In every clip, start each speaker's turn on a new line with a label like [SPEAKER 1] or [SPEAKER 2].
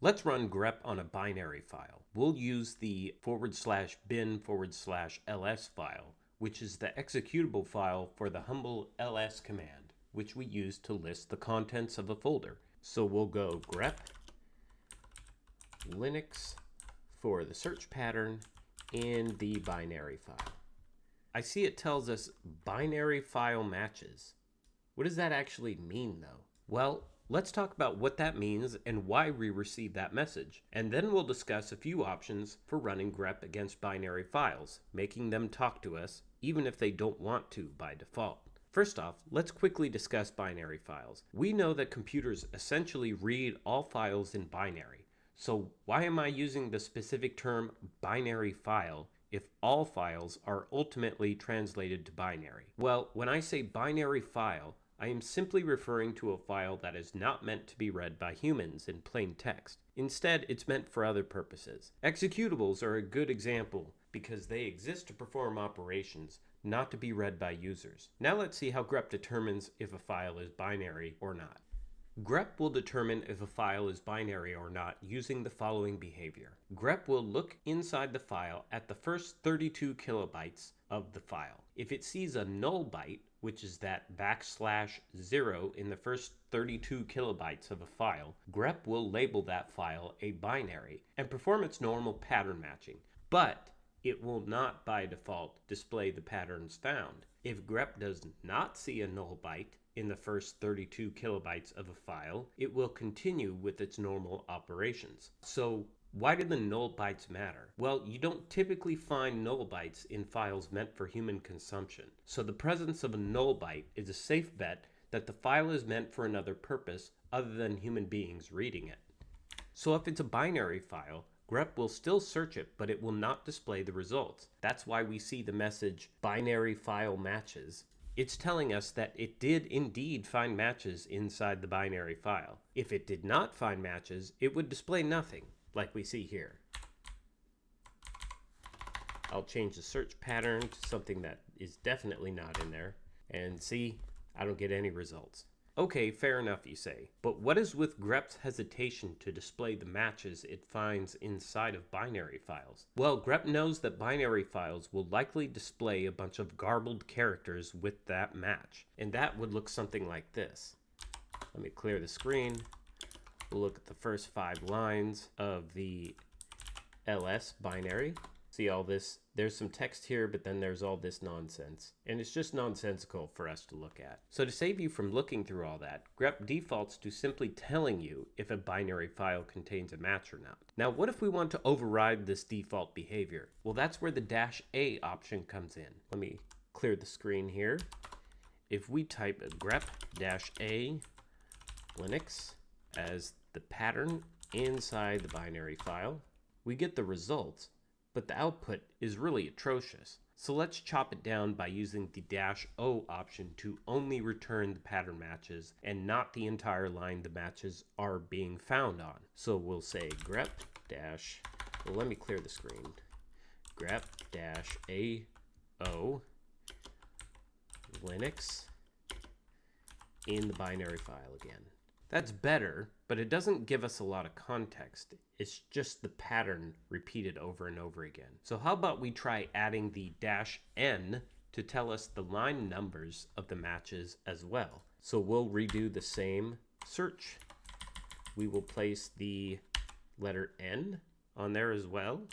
[SPEAKER 1] Let's run grep on a binary file. We'll use the /bin/ls file, which is the executable file for the humble ls command, which we use to list the contents of a folder. So we'll go grep Linux for the search pattern in the binary file. I see it tells us binary file matches. What does that actually mean, though? Well, let's talk about what that means and why we receive that message. And then we'll discuss a few options for running grep against binary files, making them talk to us even if they don't want to by default. First off, let's quickly discuss binary files. We know that computers essentially read all files in binary. So why am I using the specific term binary file if all files are ultimately translated to binary? Well, when I say binary file, I am simply referring to a file that is not meant to be read by humans in plain text. Instead, it's meant for other purposes. Executables are a good example because they exist to perform operations, not to be read by users. Now let's see how grep determines if a file is binary or not. Grep will determine if a file is binary or not using the following behavior. Grep will look inside the file at the first 32 kilobytes of the file. If it sees a null byte, which is that \0 in the first 32 kilobytes of a file, grep will label that file a binary and perform its normal pattern matching. But it will not by default display the patterns found. If grep does not see a null byte in the first 32 kilobytes of a file, it will continue with its normal operations. So why do the null bytes matter? Well, you don't typically find null bytes in files meant for human consumption. So the presence of a null byte is a safe bet that the file is meant for another purpose other than human beings reading it. So if it's a binary file, grep will still search it, but it will not display the results. That's why we see the message binary file matches. It's telling us that it did indeed find matches inside the binary file. If it did not find matches, it would display nothing, like we see here. I'll change the search pattern to something that is definitely not in there, and see, I don't get any results. Okay, fair enough, you say. But what is with grep's hesitation to display the matches it finds inside of binary files? Well, grep knows that binary files will likely display a bunch of garbled characters with that match, and that would look something like this. Let me clear the screen. We'll look at the first 5 lines of the ls binary. See all this? There's some text here, but then there's all this nonsense. And it's just nonsensical for us to look at. So to save you from looking through all that, grep defaults to simply telling you if a binary file contains a match or not. Now, what if we want to override this default behavior? Well, that's where the -a option comes in. Let me clear the screen here. If we type grep -a Linux as the pattern inside the binary file, we get the results, but the output is really atrocious. So let's chop it down by using the -o option to only return the pattern matches and not the entire line the matches are being found on. So we'll say grep dash, well, let me clear the screen. Grep -ao Linux in the binary file again. That's better, but it doesn't give us a lot of context. It's just the pattern repeated over and over again. So how about we try adding the -n to tell us the line numbers of the matches as well. So we'll redo the same search. We will place the letter N on there as well,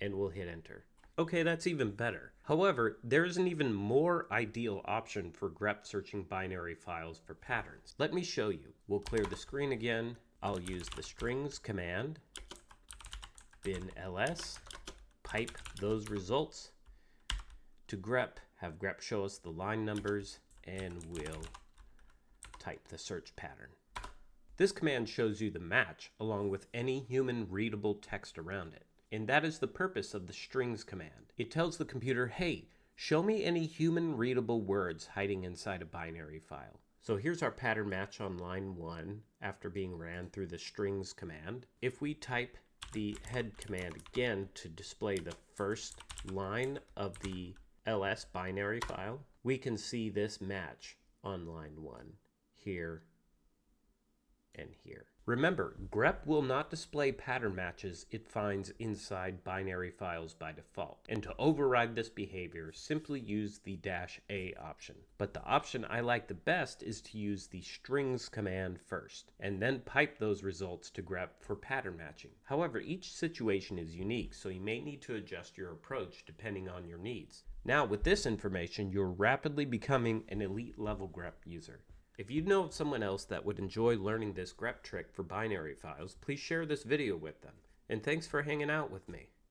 [SPEAKER 1] and we'll hit enter. Okay, that's even better. However, there's an even more ideal option for grep searching binary files for patterns. Let me show you. We'll clear the screen again. I'll use the strings command, bin ls, pipe those results to grep, have grep show us the line numbers, and we'll type the search pattern. This command shows you the match along with any human readable text around it. And that is the purpose of the strings command. It tells the computer, hey, show me any human readable words hiding inside a binary file. So here's our pattern match on line 1 after being ran through the strings command. If we type the head command again to display the first line of the ls binary file, we can see this match on line 1 here and here. Remember, grep will not display pattern matches it finds inside binary files by default. And to override this behavior, simply use the -a option. But the option I like the best is to use the strings command first, and then pipe those results to grep for pattern matching. However, each situation is unique, so you may need to adjust your approach depending on your needs. Now, with this information, you're rapidly becoming an elite level grep user. If you know of someone else that would enjoy learning this grep trick for binary files, please share this video with them. And thanks for hanging out with me.